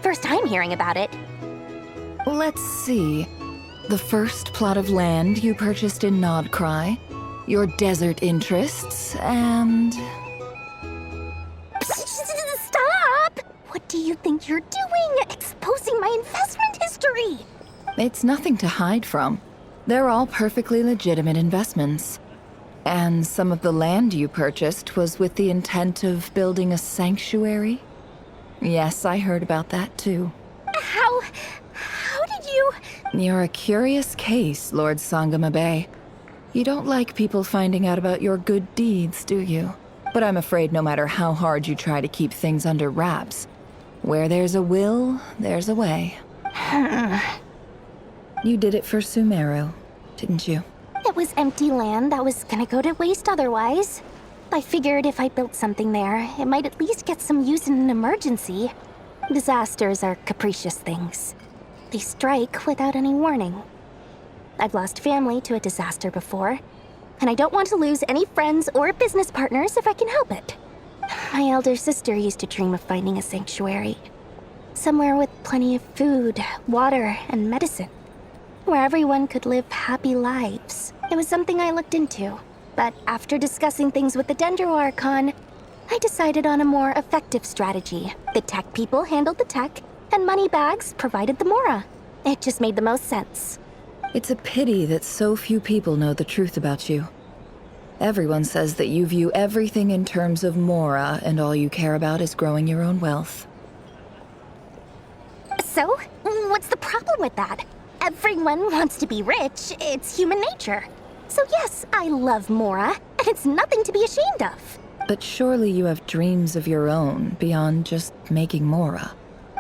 first time hearing about it. Let's see. The first plot of land you purchased in Nodcry, your desert interests, and... Stop! What do you think you're doing? Exposing my investment history! It's nothing to hide from. They're all perfectly legitimate investments. And some of the land you purchased was with the intent of building a sanctuary? Yes, I heard about that too. How did you... You're a curious case, Lord Sangamabe. You don't like people finding out about your good deeds, do you? But I'm afraid no matter how hard you try to keep things under wraps, where there's a will, there's a way. You did it for Sumeru, didn't you? It was empty land that was gonna go to waste otherwise. I figured if I built something there, it might at least get some use in an emergency. Disasters are capricious things. They strike without any warning. I've lost family to a disaster before, and I don't want to lose any friends or business partners if I can help it. My elder sister used to dream of finding a sanctuary. Somewhere with plenty of food, water, and medicine. Where everyone could live happy lives. It was something I looked into, but after discussing things with the Dendro Archon, I decided on a more effective strategy. The tech people handled the tech, and Moneybags provided the Mora. It just made the most sense. It's a pity that so few people know the truth about you. Everyone says that you view everything in terms of Mora, and all you care about is growing your own wealth. So, what's the problem with that? Everyone wants to be rich. It's human nature. So yes, I love Mora, and it's nothing to be ashamed of. But surely you have dreams of your own beyond just making Mora.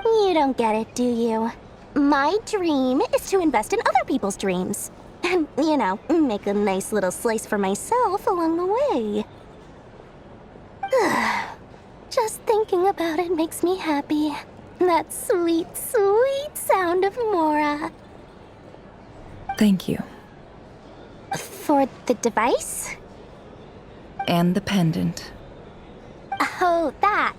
You don't get it, do you? My dream is to invest in other people's dreams. And, you know, make a nice little slice for myself along the way. Just thinking about it makes me happy. That sweet, sweet sound of Mora. Thank you. For the device? And the pendant. Oh, that.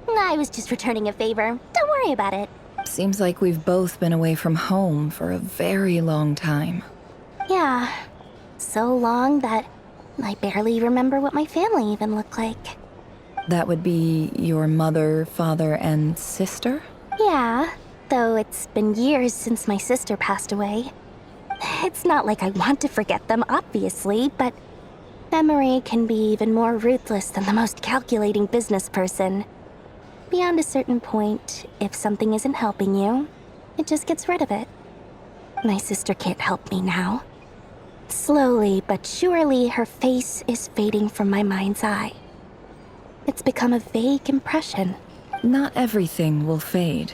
I was just returning a favor. Don't worry about it. Seems like we've both been away from home for a very long time. Yeah. So long that I barely remember what my family even looked like. That would be your mother, father, and sister? Yeah, though it's been years since my sister passed away. It's not like I want to forget them, obviously, but memory can be even more ruthless than the most calculating business person. Beyond a certain point, if something isn't helping you, it just gets rid of it. My sister can't help me now. Slowly but surely, her face is fading from my mind's eye. It's become a vague impression. Not everything will fade.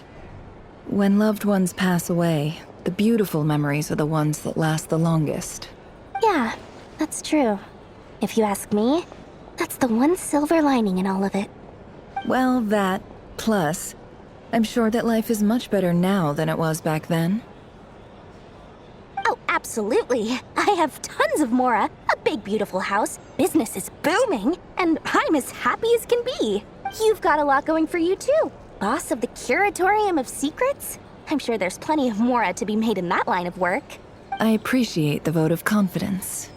When loved ones pass away, the beautiful memories are the ones that last the longest. Yeah, that's true. If you ask me, that's the one silver lining in all of it. Well, that, plus, I'm sure that life is much better now than it was back then. Oh, absolutely. I have tons of Mora, a big beautiful house, business is booming, and I'm as happy as can be. You've got a lot going for you too. Boss of the Curatorium of Secrets? I'm sure there's plenty of Mora to be made in that line of work. I appreciate the vote of confidence.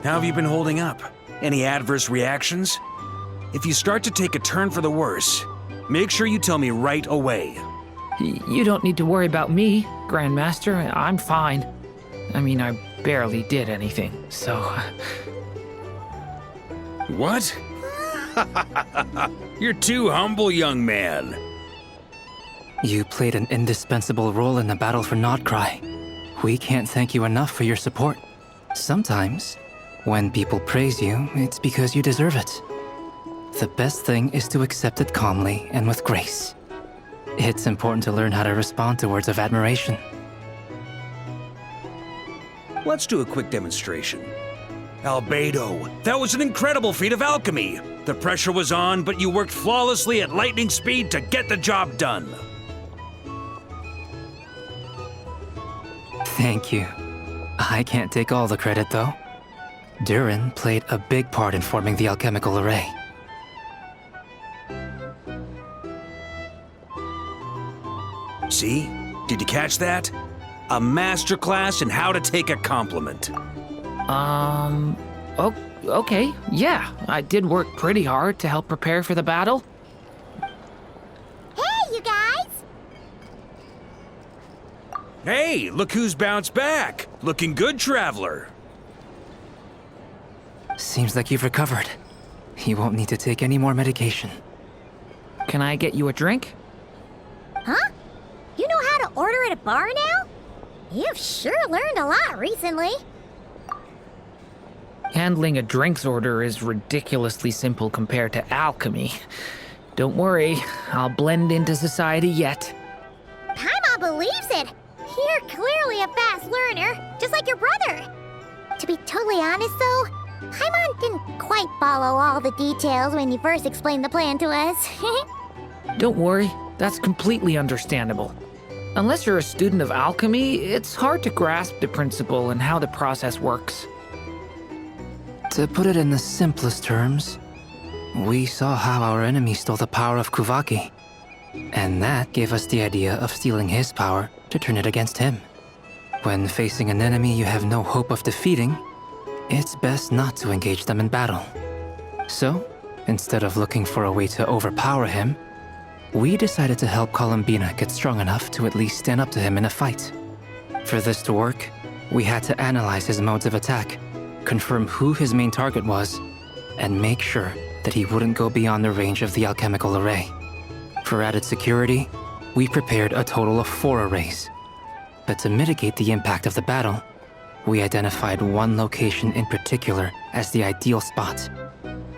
How have you been holding up? Any adverse reactions? If you start to take a turn for the worse, make sure you tell me right away. You don't need to worry about me, Grandmaster. I'm fine. I mean, I barely did anything, so... What? You're too humble, young man. You played an indispensable role in the battle for Nodcry. We can't thank you enough for your support. Sometimes, when people praise you, it's because you deserve it. The best thing is to accept it calmly and with grace. It's important to learn how to respond to words of admiration. Let's do a quick demonstration. Albedo, that was an incredible feat of alchemy. The pressure was on, but you worked flawlessly at lightning speed to get the job done. Thank you. I can't take all the credit, though. Durin played a big part in forming the alchemical array. See? Did you catch that? A masterclass in how to take a compliment. Okay, yeah. I did work pretty hard to help prepare for the battle. Hey, you guys! Hey, look who's bounced back. Looking good, traveler. Seems like you've recovered. You won't need to take any more medication. Can I get you a drink? Huh? You know how to order at a bar now? You've sure learned a lot recently. Handling a drinks order is ridiculously simple compared to alchemy. Don't worry, I'll blend into society yet. Paimon believes it. You're clearly a fast learner, just like your brother. To be totally honest, though, Paimon didn't quite follow all the details when you first explained the plan to us. Don't worry, that's completely understandable. Unless you're a student of alchemy, it's hard to grasp the principle and how the process works. To put it in the simplest terms, we saw how our enemy stole the power of Kuvaki. And that gave us the idea of stealing his power to turn it against him. When facing an enemy you have no hope of defeating, it's best not to engage them in battle. So, instead of looking for a way to overpower him, we decided to help Columbina get strong enough to at least stand up to him in a fight. For this to work, we had to analyze his modes of attack, confirm who his main target was, and make sure that he wouldn't go beyond the range of the alchemical array. For added security, we prepared a total of 4 arrays. But to mitigate the impact of the battle, we identified one location in particular as the ideal spot,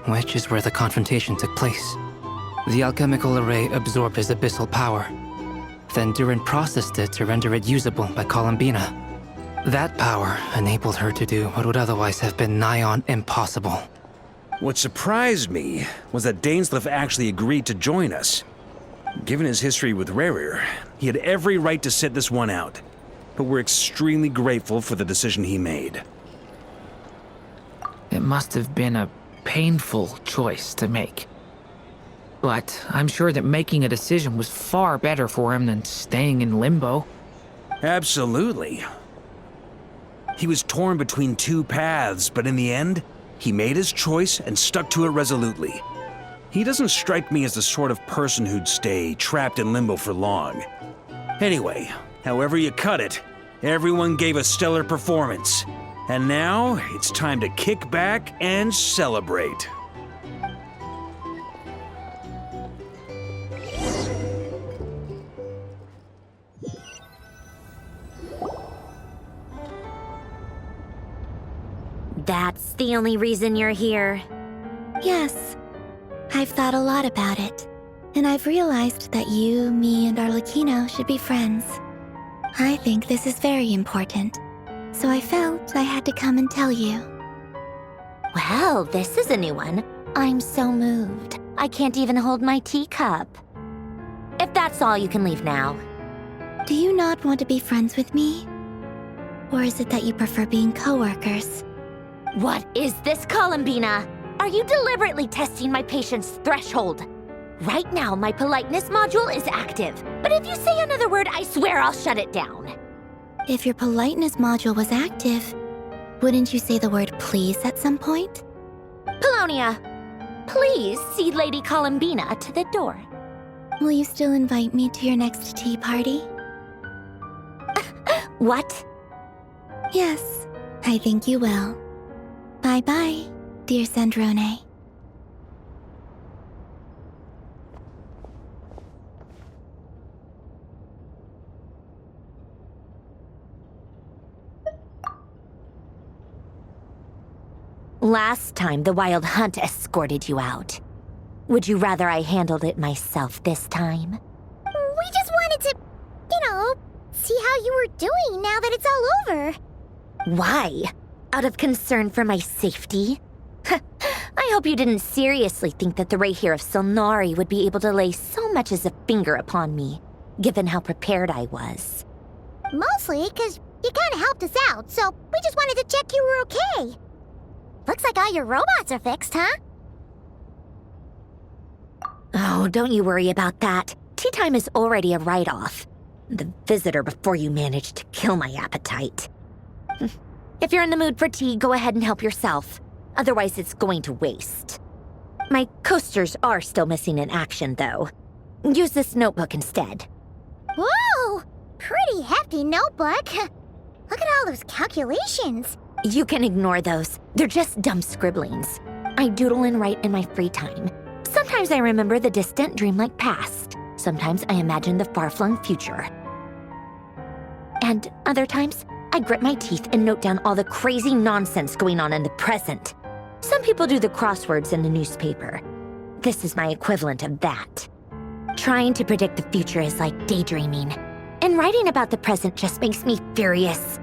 which is where the confrontation took place. The alchemical array absorbed his abyssal power. Then Durin processed it to render it usable by Columbina. That power enabled her to do what would otherwise have been nigh on impossible. What surprised me was that Dainsleif actually agreed to join us. Given his history with Rerir, he had every right to sit this one out. But we're extremely grateful for the decision he made. It must have been a painful choice to make. But I'm sure that making a decision was far better for him than staying in limbo. Absolutely. He was torn between 2 paths, but in the end, he made his choice and stuck to it resolutely. He doesn't strike me as the sort of person who'd stay trapped in limbo for long. Anyway, however you cut it, everyone gave a stellar performance. And now, it's time to kick back and celebrate. That's the only reason you're here. Yes. I've thought a lot about it. And I've realized that you, me, and Arlecchino should be friends. I think this is very important. So I felt I had to come and tell you. Well, this is a new one. I'm so moved. I can't even hold my teacup. If that's all, you can leave now. Do you not want to be friends with me? Or is it that you prefer being coworkers? What is this, Columbina? Are you deliberately testing my patience threshold? Right now, my politeness module is active. But if you say another word, I swear I'll shut it down. If your politeness module was active, wouldn't you say the word please at some point? Paulownia, please see Lady Columbina to the door. Will you still invite me to your next tea party? What? Yes, I think you will. Bye-bye, dear Sandrone. Last time, the Wild Hunt escorted you out. Would you rather I handled it myself this time? We just wanted to, see how you were doing now that it's all over. Why? Out of concern for my safety? I hope you didn't seriously think that the Rayhir of Silnari would be able to lay so much as a finger upon me, given how prepared I was. Mostly because You kinda helped us out, so we just wanted to check you were okay. Looks like all your robots are fixed, huh? Oh, don't you worry about that. Tea time is already a write-off. The visitor before you managed to kill my appetite. If you're in the mood for tea, go ahead and help yourself. Otherwise, it's going to waste. My coasters are still missing in action, though. Use this notebook instead. Whoa! Pretty hefty notebook. Look at all those calculations. You can ignore those. They're just dumb scribblings. I doodle and write in my free time. Sometimes I remember the distant, dreamlike past. Sometimes I imagine the far-flung future. And other times, I grit my teeth and note down all the crazy nonsense going on in the present. Some people do the crosswords in the newspaper. This is my equivalent of that. Trying to predict the future is like daydreaming, and writing about the present just makes me furious.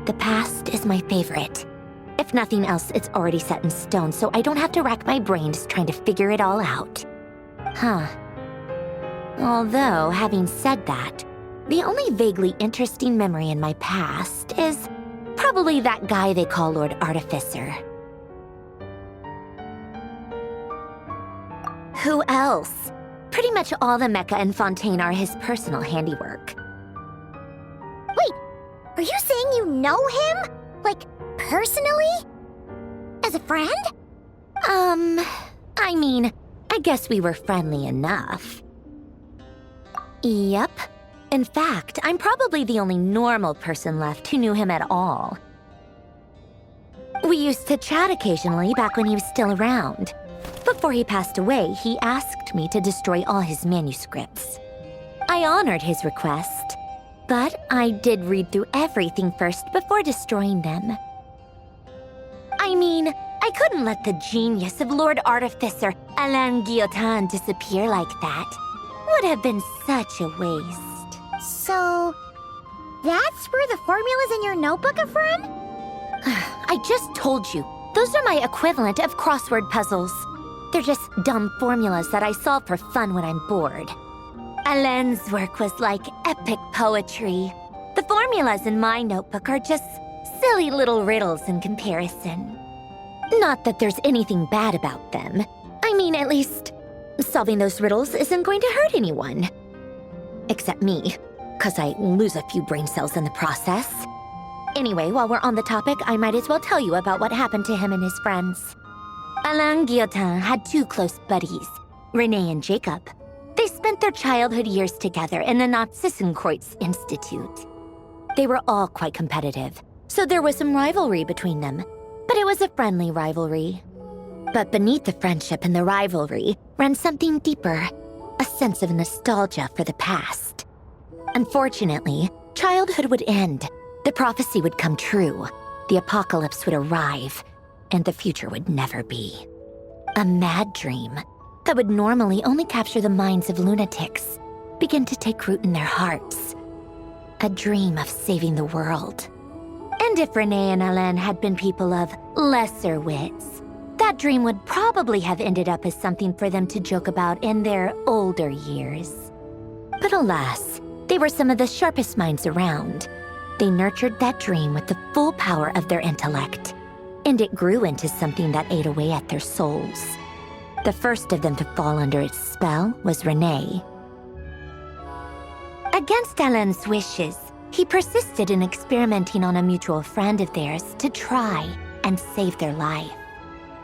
The past is my favorite. If nothing else, it's already set in stone, so I don't have to rack my brains trying to figure it all out. Huh. Although, having said that, the only vaguely interesting memory in my past is probably that guy they call Lord Artificer. Who else? Pretty much all the mecha and Fontaine are his personal handiwork. Wait, are you saying you know him? Like, personally? As a friend? I mean, I guess we were friendly enough. Yep. In fact, I'm probably the only normal person left who knew him at all. We used to chat occasionally back when he was still around. Before he passed away, he asked me to destroy all his manuscripts. I honored his request, but I did read through everything first before destroying them. I mean, I couldn't let the genius of Lord Artificer Alain Guillotin disappear like that. Would have been such a waste. So, that's where the formulas in your notebook are from? I just told you, those are my equivalent of crossword puzzles. They're just dumb formulas that I solve for fun when I'm bored. Alain's work was like epic poetry. The formulas in my notebook are just silly little riddles in comparison. Not that there's anything bad about them. I mean, at least, solving those riddles isn't going to hurt anyone. Except me, 'cause I lose a few brain cells in the process. Anyway, while we're on the topic, I might as well tell you about what happened to him and his friends. Alain Guillotin had two close buddies, René and Jacob. They spent their childhood years together in the Narzissenkreuz Institute. They were all quite competitive, so there was some rivalry between them, but it was a friendly rivalry. But beneath the friendship and the rivalry ran something deeper, a sense of nostalgia for the past. Unfortunately, childhood would end, the prophecy would come true, the apocalypse would arrive, and the future would never be. A mad dream that would normally only capture the minds of lunatics began to take root in their hearts. A dream of saving the world. And if René and Alain had been people of lesser wits, that dream would probably have ended up as something for them to joke about in their older years. But alas, they were some of the sharpest minds around. They nurtured that dream with the full power of their intellect, and it grew into something that ate away at their souls. The first of them to fall under its spell was René. Against Alain's wishes, he persisted in experimenting on a mutual friend of theirs to try and save their life.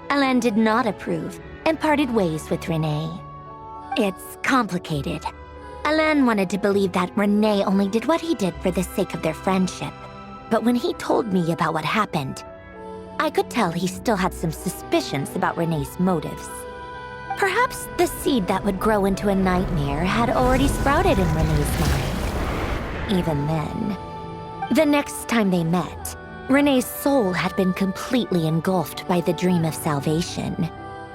Alain did not approve and parted ways with René. It's complicated. Alain wanted to believe that René only did what he did for the sake of their friendship. But when he told me about what happened, I could tell he still had some suspicions about René's motives. Perhaps the seed that would grow into a nightmare had already sprouted in René's mind. Even then, the next time they met, René's soul had been completely engulfed by the dream of salvation.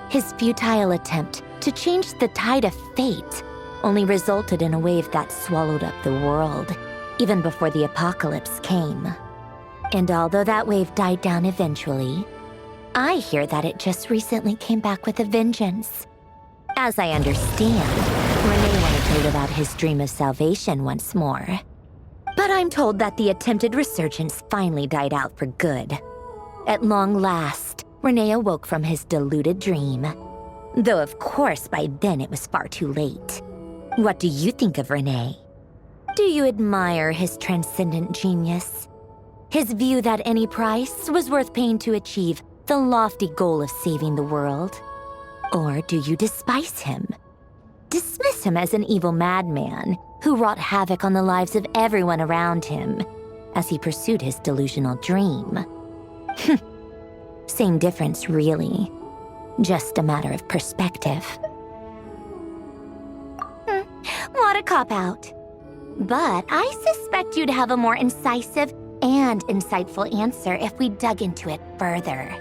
His futile attempt to change the tide of fate only resulted in a wave that swallowed up the world, even before the apocalypse came. And although that wave died down eventually, I hear that it just recently came back with a vengeance. As I understand, René wanted to live out his dream of salvation once more. But I I'm told that the attempted resurgence finally died out for good. At long last, Renee awoke from his deluded dream. Though of course by then it was far too late. What do you think of Renee? Do you admire his transcendent genius? His view that any price was worth paying to achieve the lofty goal of saving the world? Or do you despise him? Dismiss him as an evil madman who wrought havoc on the lives of everyone around him as he pursued his delusional dream? Same difference, really. Just a matter of perspective. What a cop-out. But I suspect you'd have a more incisive and insightful answer if we dug into it further.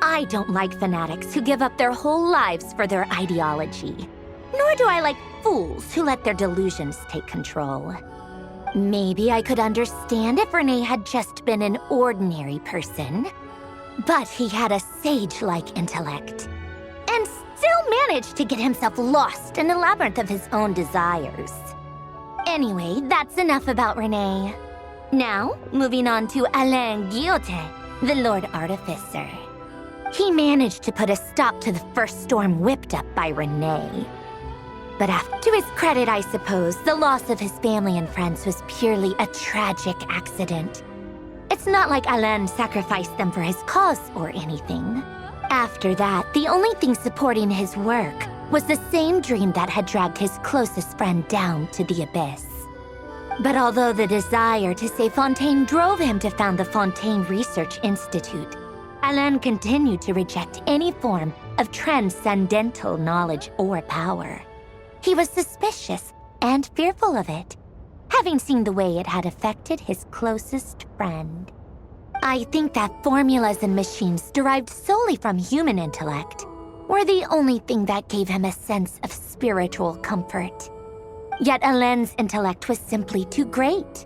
I don't like fanatics who give up their whole lives for their ideology. Nor do I like fools who let their delusions take control. Maybe I could understand if Renee had just been an ordinary person. But he had a sage-like intellect. And still managed to get himself lost in the labyrinth of his own desires. Anyway, that's enough about Renee. Now, moving on to Alain Guillotin, the Lord Artificer. He managed to put a stop to the first storm whipped up by Renee. But to his credit, I suppose, the loss of his family and friends was purely a tragic accident. It's not like Alain sacrificed them for his cause or anything. After that, the only thing supporting his work was the same dream that had dragged his closest friend down to the abyss. But although the desire to save Fontaine drove him to found the Fontaine Research Institute, Alain continued to reject any form of transcendental knowledge or power. He was suspicious and fearful of it, having seen the way it had affected his closest friend. I think that formulas and machines derived solely from human intellect were the only thing that gave him a sense of spiritual comfort. Yet Alain's intellect was simply too great.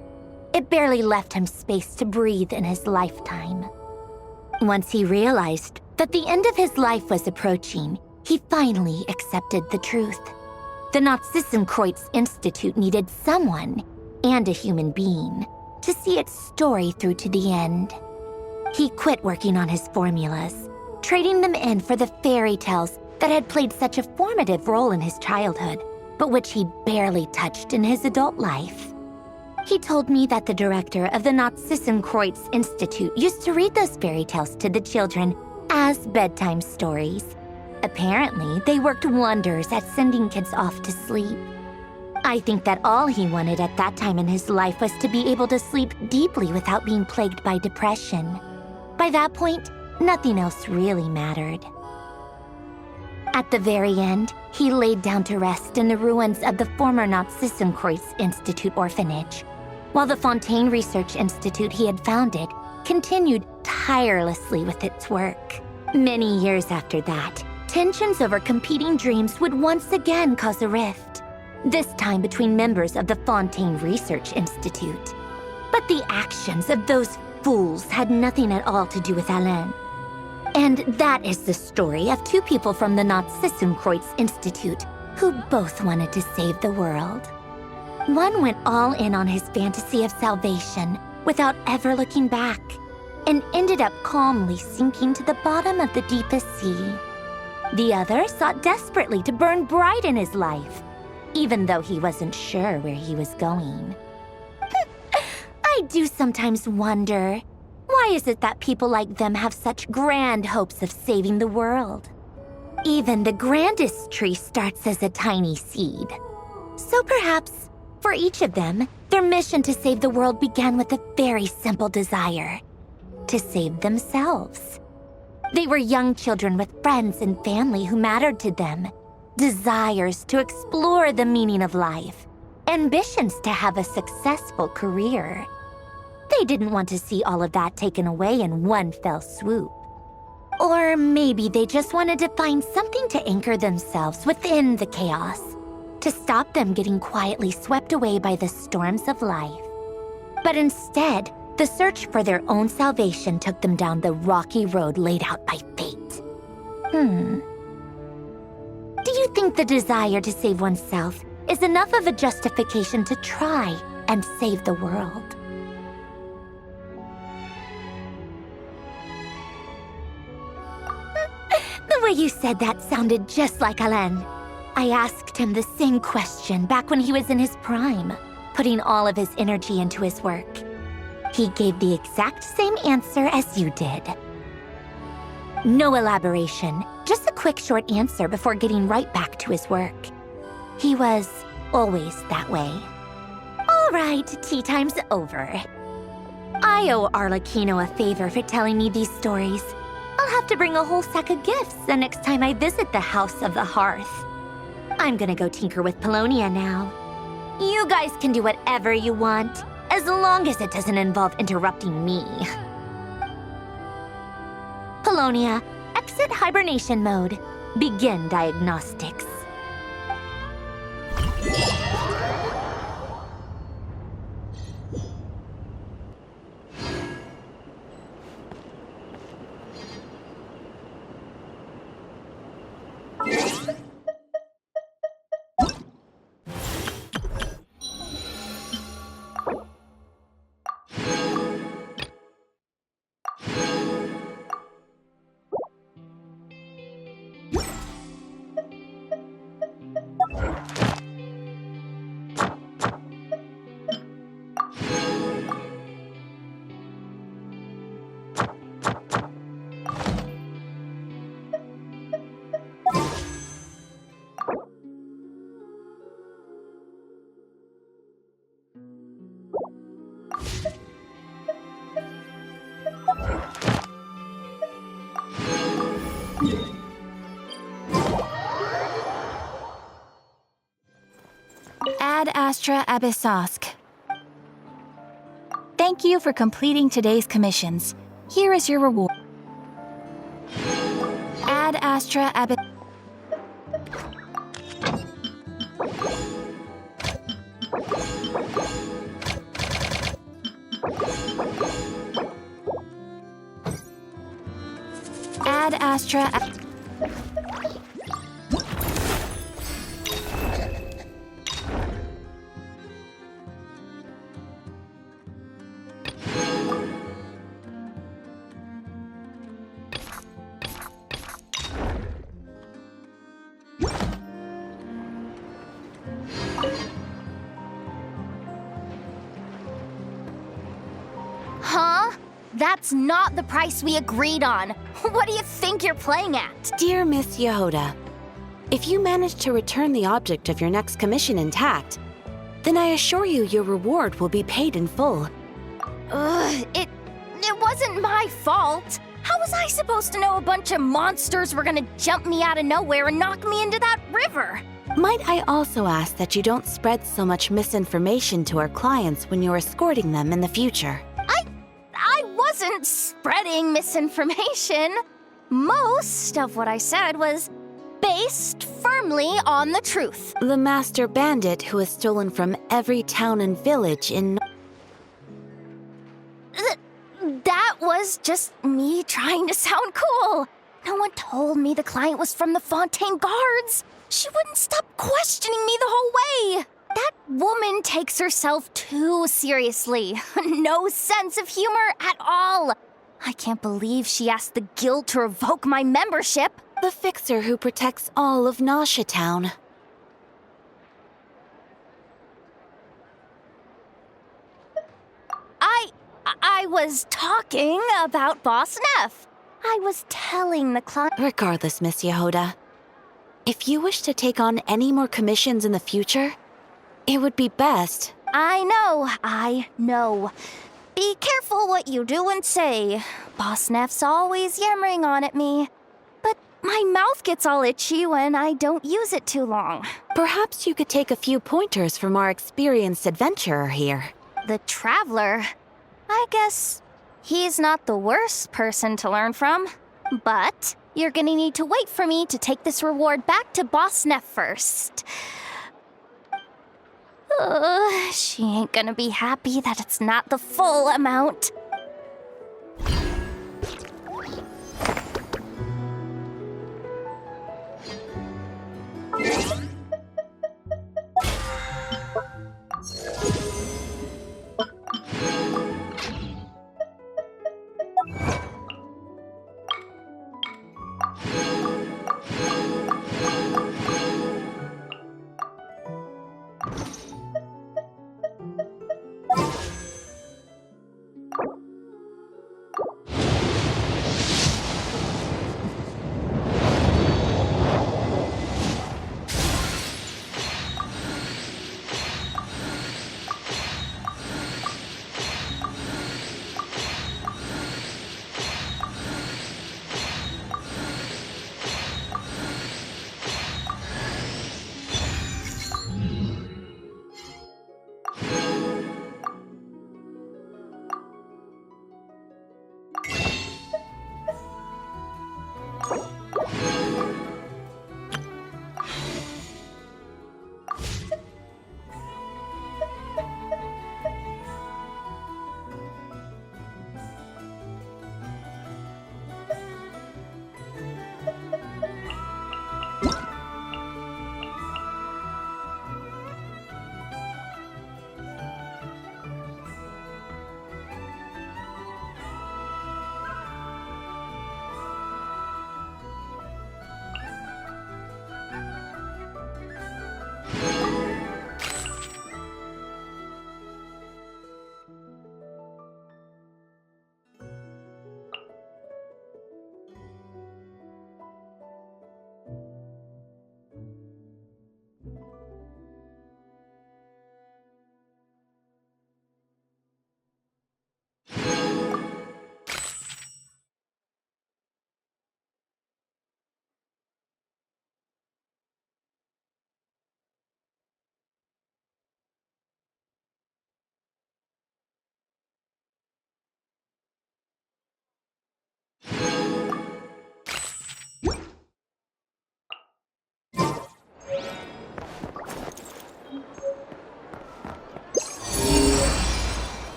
It barely left him space to breathe in his lifetime. Once he realized that the end of his life was approaching, he finally accepted the truth. The Narzissenkreuz Institute needed someone, and a human being, to see its story through to the end. He quit working on his formulas, trading them in for the fairy tales that had played such a formative role in his childhood, but which he barely touched in his adult life. He told me that the director of the Narzissenkreuz Institute used to read those fairy tales to the children as bedtime stories. Apparently, they worked wonders at sending kids off to sleep. I think that all he wanted at that time in his life was to be able to sleep deeply without being plagued by depression. By that point, nothing else really mattered. At the very end, he laid down to rest in the ruins of the former Narzissenkreuz Institute orphanage, while the Fontaine Research Institute he had founded continued tirelessly with its work. Many years after that, tensions over competing dreams would once again cause a rift, this time between members of the Fontaine Research Institute. But the actions of those fools had nothing at all to do with Alain. And that is the story of two people from the Narzissenkreuz Institute who both wanted to save the world. One went all in on his fantasy of salvation without ever looking back, and ended up calmly sinking to the bottom of the deepest sea. The other sought desperately to burn bright in his life, even though he wasn't sure where he was going. I do sometimes wonder, why is it that people like them have such grand hopes of saving the world? Even the grandest tree starts as a tiny seed. So perhaps, for each of them, their mission to save the world began with a very simple desire: to save themselves. They were young children with friends and family who mattered to them, desires to explore the meaning of life, ambitions to have a successful career. They didn't want to see all of that taken away in one fell swoop. Or maybe they just wanted to find something to anchor themselves within the chaos, to stop them getting quietly swept away by the storms of life. But instead, the search for their own salvation took them down the rocky road laid out by fate. Do you think the desire to save oneself is enough of a justification to try and save the world. The way you said that sounded just like Alain. I asked him the same question back when he was in his prime, putting all of his energy into his work. He gave the exact same answer as you did. No elaboration, just a quick short answer before getting right back to his work. He was always that way. All right, tea time's over. I owe Arlecchino a favor for telling me these stories. I'll have to bring a whole sack of gifts the next time I visit the House of the Hearth. I'm gonna go tinker with Polonia now. You guys can do whatever you want, as long as it doesn't involve interrupting me. Polonia, exit hibernation mode. Begin diagnostics. Ad Astra Abyssosque. Thank you for completing today's commissions. Here is your reward. Ad Astra Abyssosque. Ad Astra. Huh? That's not the price we agreed on. What do you think you're playing at? Dear Miss Yehoda, if you manage to return the object of your next commission intact, then I assure you your reward will be paid in full. It wasn't my fault. How was I supposed to know a bunch of monsters were gonna jump me out of nowhere and knock me into that river? Might I also ask that you don't spread so much misinformation to our clients when you're escorting them in the future? I wasn't spreading misinformation. Most of what I said was based firmly on the truth. The master bandit who has stolen from every town and village in... That was just me trying to sound cool. No one told me the client was from the Fontaine Guards. She wouldn't stop questioning me the whole way. That woman takes herself too seriously. No sense of humor at all. I can't believe she asked the guild to revoke my membership. The fixer who protects all of Nasha Town. I was talking about Boss Neff. I was telling the client... Regardless, Miss Yehoda, if you wish to take on any more commissions in the future, it would be best. I know. Be careful what you do and say. Boss Neff's always yammering on at me. But my mouth gets all itchy when I don't use it too long. Perhaps you could take a few pointers from our experienced adventurer here. The Traveler? I guess he's not the worst person to learn from. But you're gonna need to wait for me to take this reward back to Boss Neff first. She ain't gonna be happy that it's not the full amount.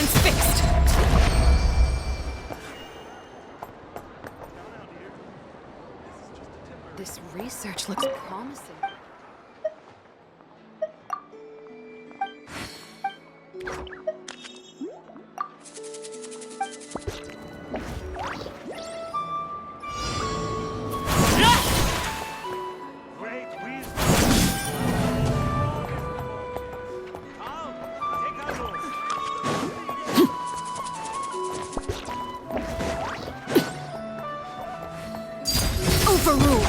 Transfixed! This research looks promising. Overruled!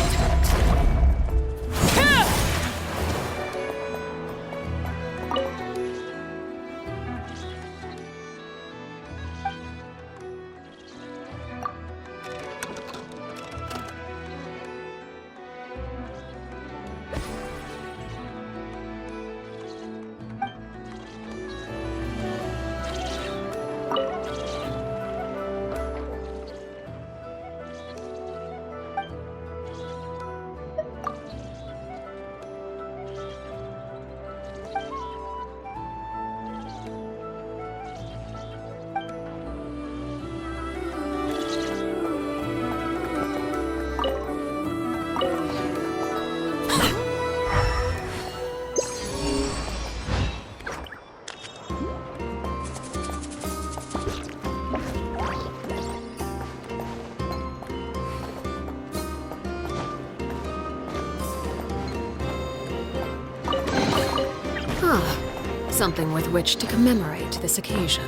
Something with which to commemorate this occasion.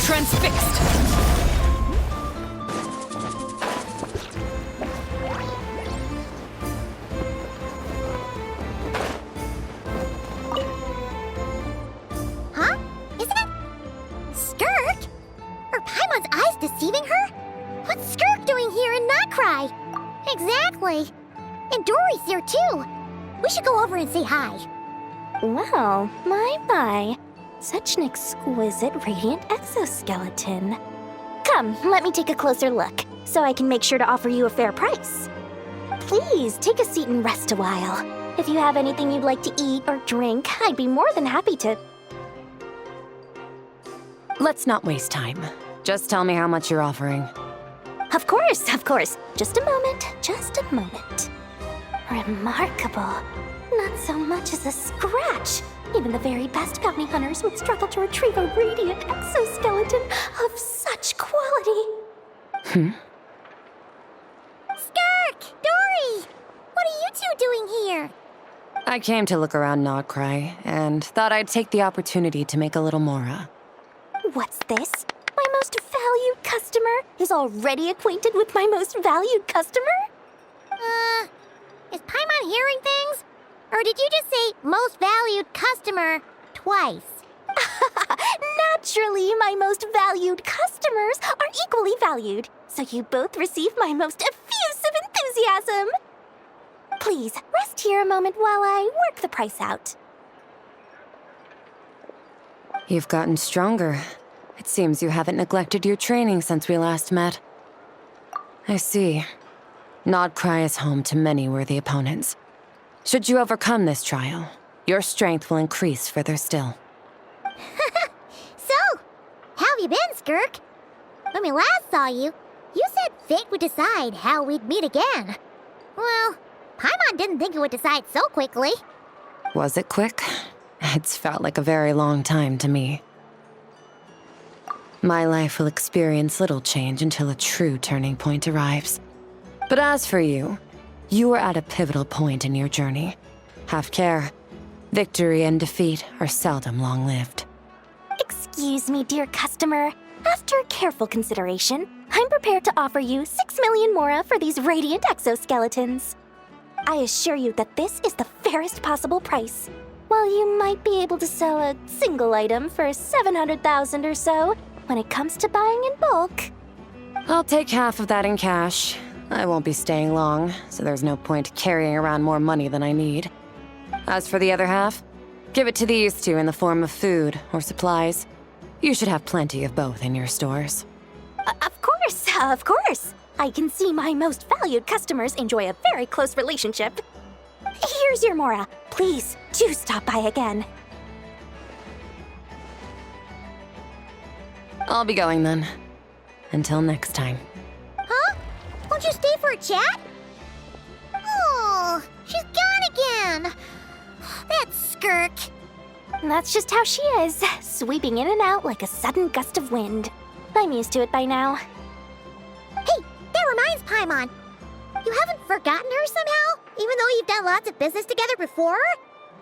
Transfixed! Huh? Isn't it Skirk? Are Paimon's eyes deceiving her? What's Skirk doing here in Notcry? Exactly. And Dory's here too. We should go over and say hi. Well, my. Such an exquisite radiant exoskeleton. Come, let me take a closer look, so I can make sure to offer you a fair price. Please, take a seat and rest a while. If you have anything you'd like to eat or drink, I'd be more than happy to... Let's not waste time. Just tell me how much you're offering. Of course. Just a moment. Remarkable. Not so much as a scratch. Even the very best bounty hunters would struggle to retrieve a radiant exoskeleton of such quality. Skirk! Dory! What are you two doing here? I came to look around Notcry, and thought I'd take the opportunity to make a little mora. What's this? My most valued customer is already acquainted with my most valued customer? Is Paimon hearing things? Or did you just say most valued customer twice? Naturally, my most valued customers are equally valued, so you both receive my most effusive enthusiasm. Please, rest here a moment while I work the price out. You've gotten stronger. It seems you haven't neglected your training since we last met. I see. Notcry is home to many worthy opponents. Should you overcome this trial, your strength will increase further still. So, how have you been, Skirk? When we last saw you, you said fate would decide how we'd meet again. Well, Paimon didn't think it would decide so quickly. Was it quick? It's felt like a very long time to me. My life will experience little change until a true turning point arrives. But as for you, you are at a pivotal point in your journey. Have care. Victory and defeat are seldom long-lived. Excuse me, dear customer. After careful consideration, I'm prepared to offer you 6 million mora for these radiant exoskeletons. I assure you that this is the fairest possible price. While you might be able to sell a single item for 700,000 or so, when it comes to buying in bulk... I'll take half of that in cash. I won't be staying long, so there's no point carrying around more money than I need. As for the other half, give it to these two in the form of food or supplies. You should have plenty of both in your stores. Of course, Of course. I can see my most valued customers enjoy a very close relationship. Here's your Mora. Please, do stop by again. I'll be going then. Until next time. Huh? Won't you stay for a chat? Oh, she's gone again. That Skirk. That's just how she is, sweeping in and out like a sudden gust of wind. I'm used to it by now. Hey, that reminds Paimon. You haven't forgotten her somehow? Even though you've done lots of business together before?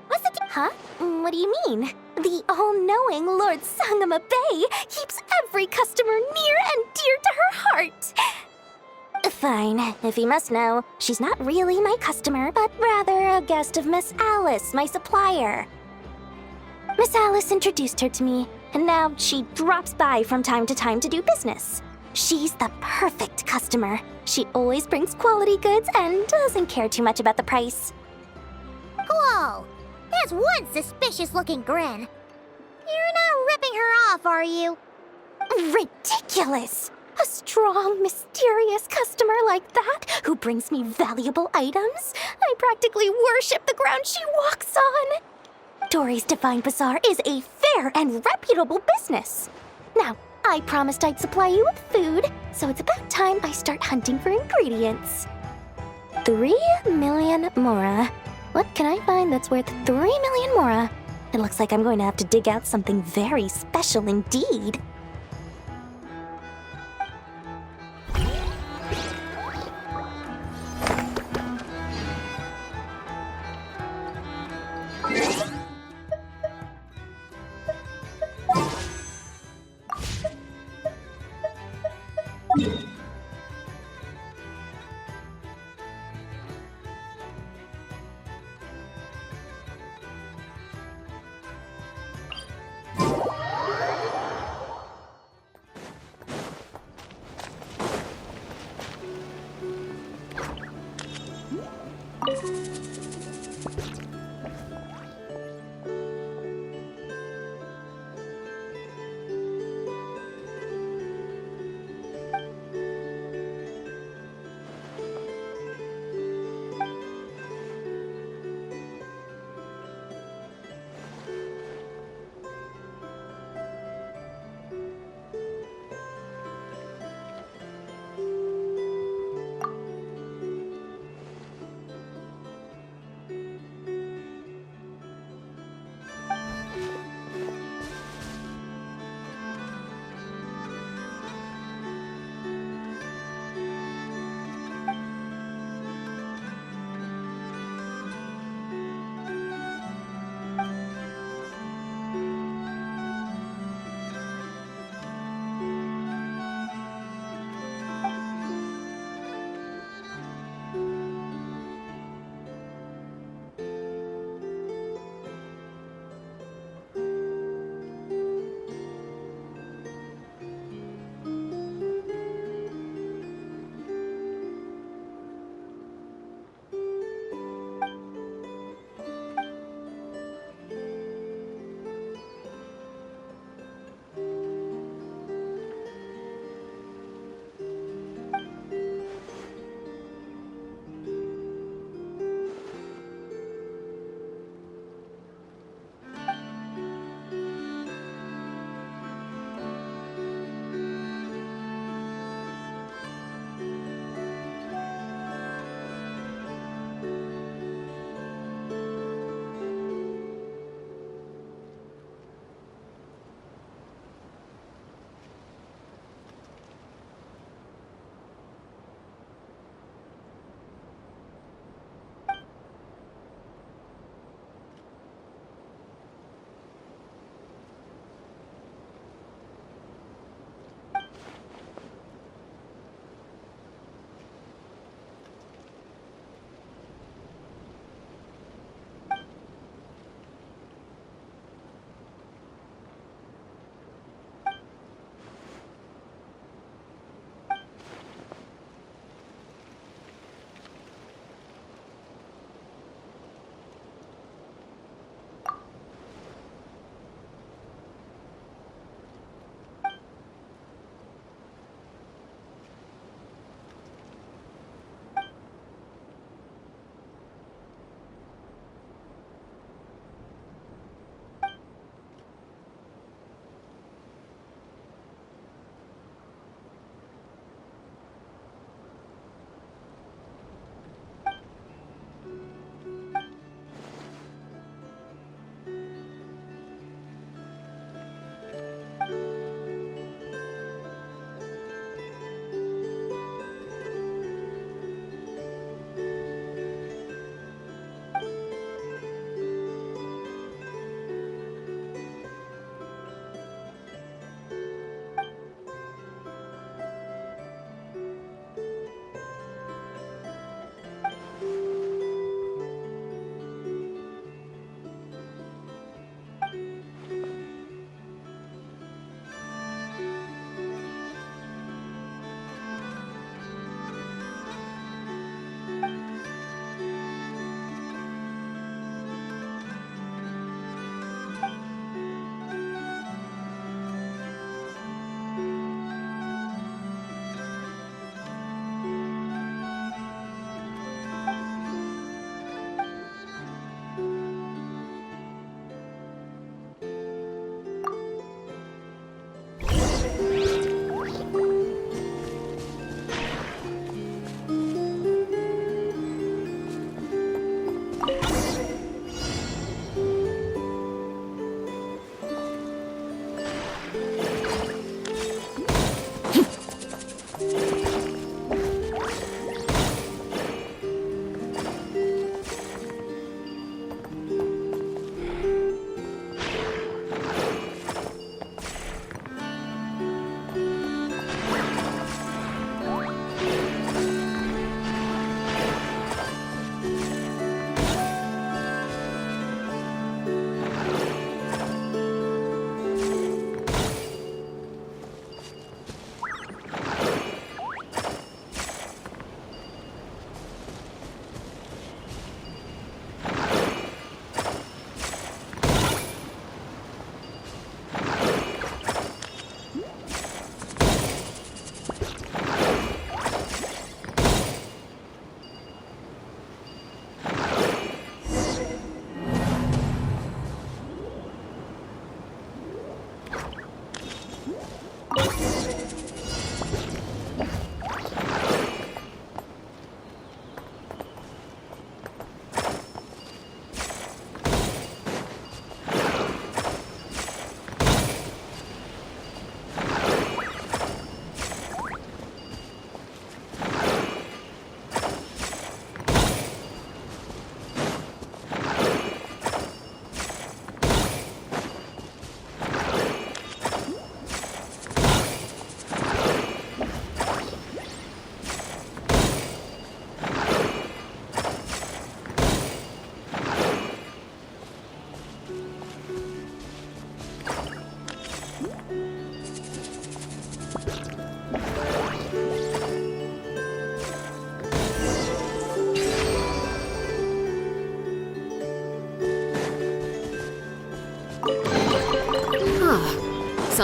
What's the Huh? What do you mean? The all-knowing Lord Sangama Bay keeps every customer near and dear to her heart. Fine, if you must know, she's not really my customer, but rather a guest of Miss Alice, my supplier. Miss Alice introduced her to me, and now she drops by from time to time to do business. She's the perfect customer. She always brings quality goods and doesn't care too much about the price. Whoa! That's one suspicious-looking grin. You're not ripping her off, are you? Ridiculous! A strong, mysterious customer like that who brings me valuable items? I practically worship the ground she walks on. Dory's Divine Bazaar is a fair and reputable business. Now, I promised I'd supply you with food, so it's about time I start hunting for ingredients. 3 million Mora. What can I find that's worth 3 million Mora? It looks like I'm going to have to dig out something very special indeed.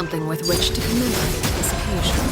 Something with which to commemorate this occasion.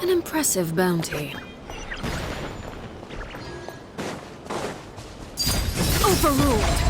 Impressive bounty. Overruled.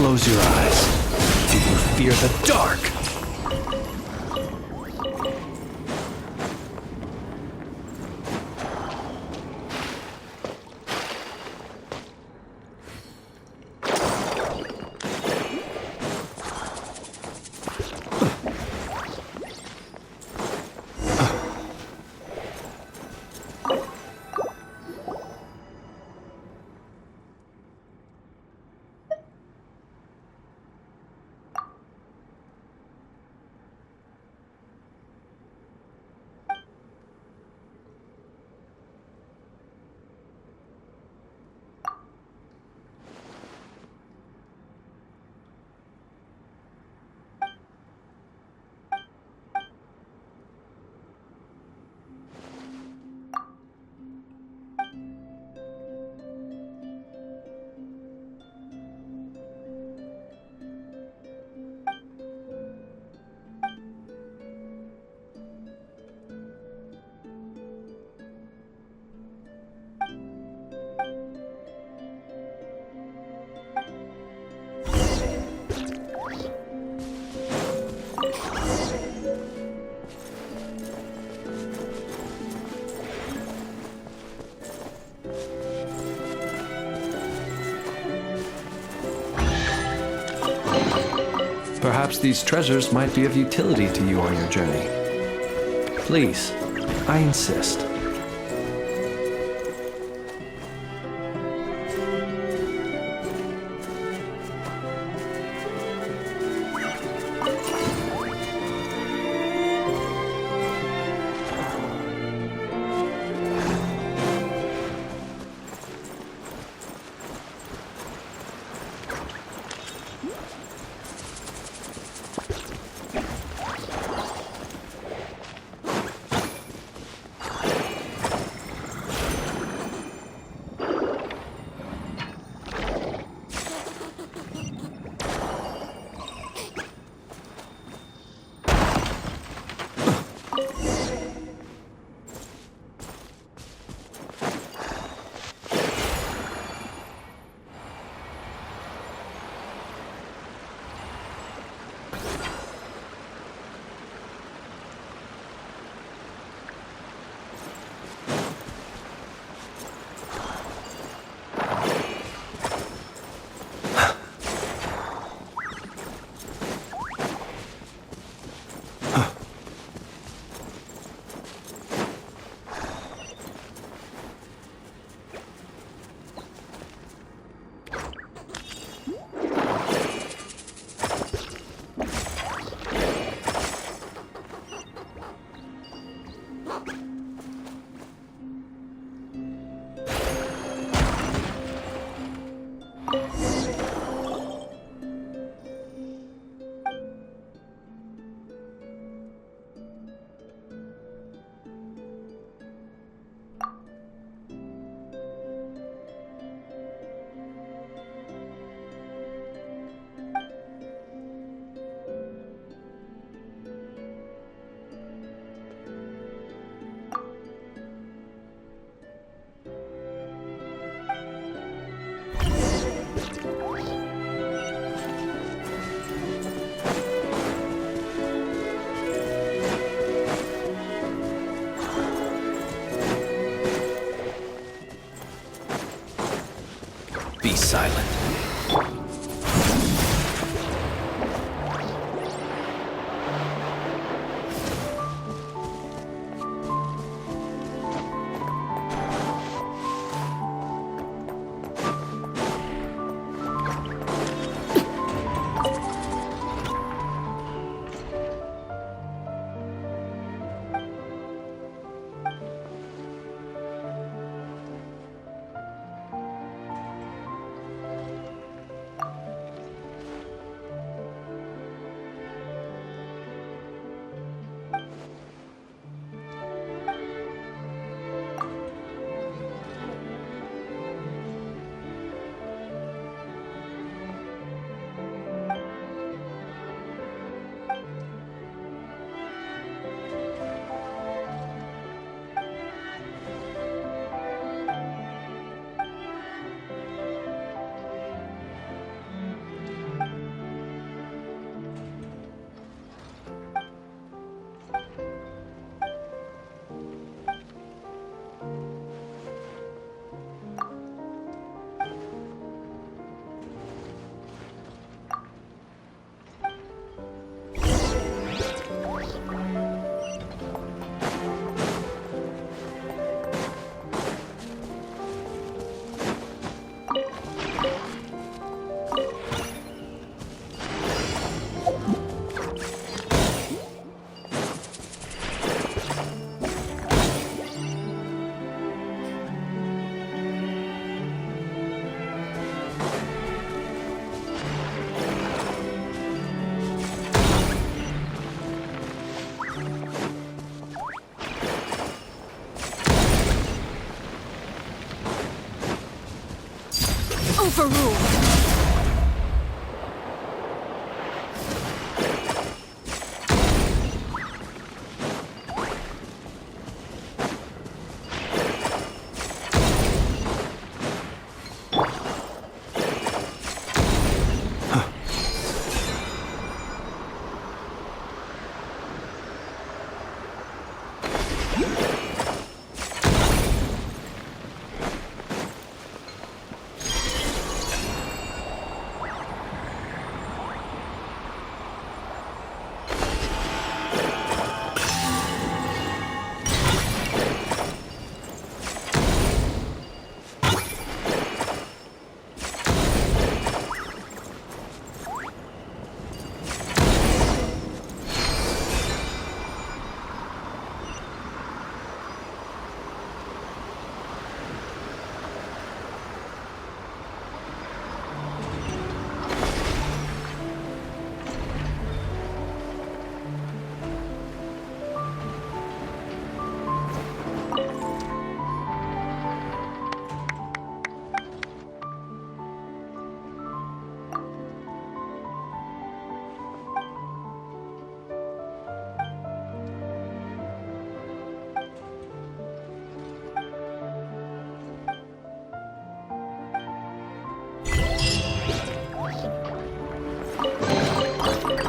Close your eyes. People fear the dark. Perhaps these treasures might be of utility to you on your journey. Please, I insist. be silent. Overruled.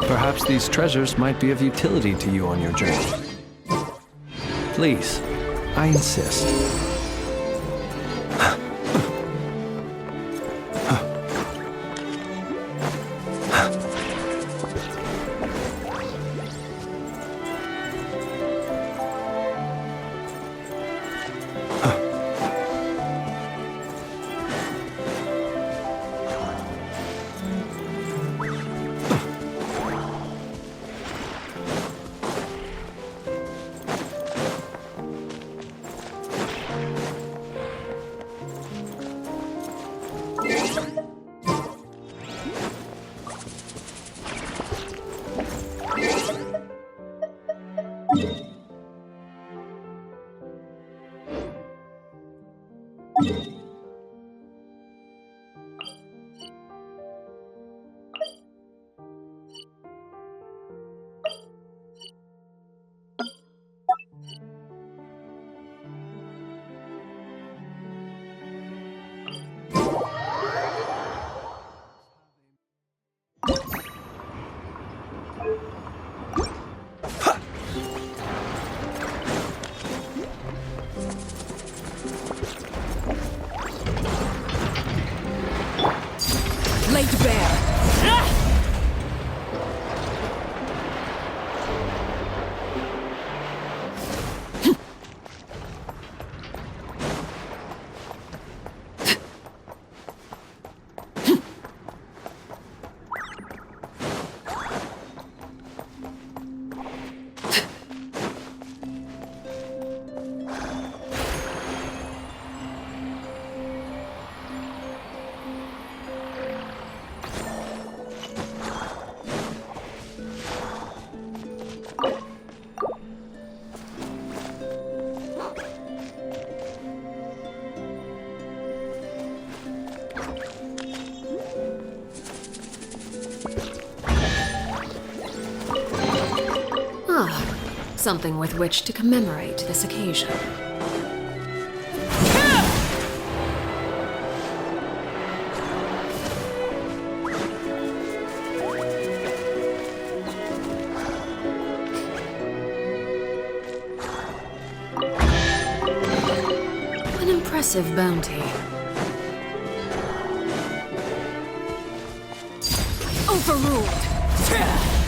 Perhaps these treasures might be of utility to you on your journey. Please, I insist. Something with which to commemorate this occasion. An impressive bounty. Overruled.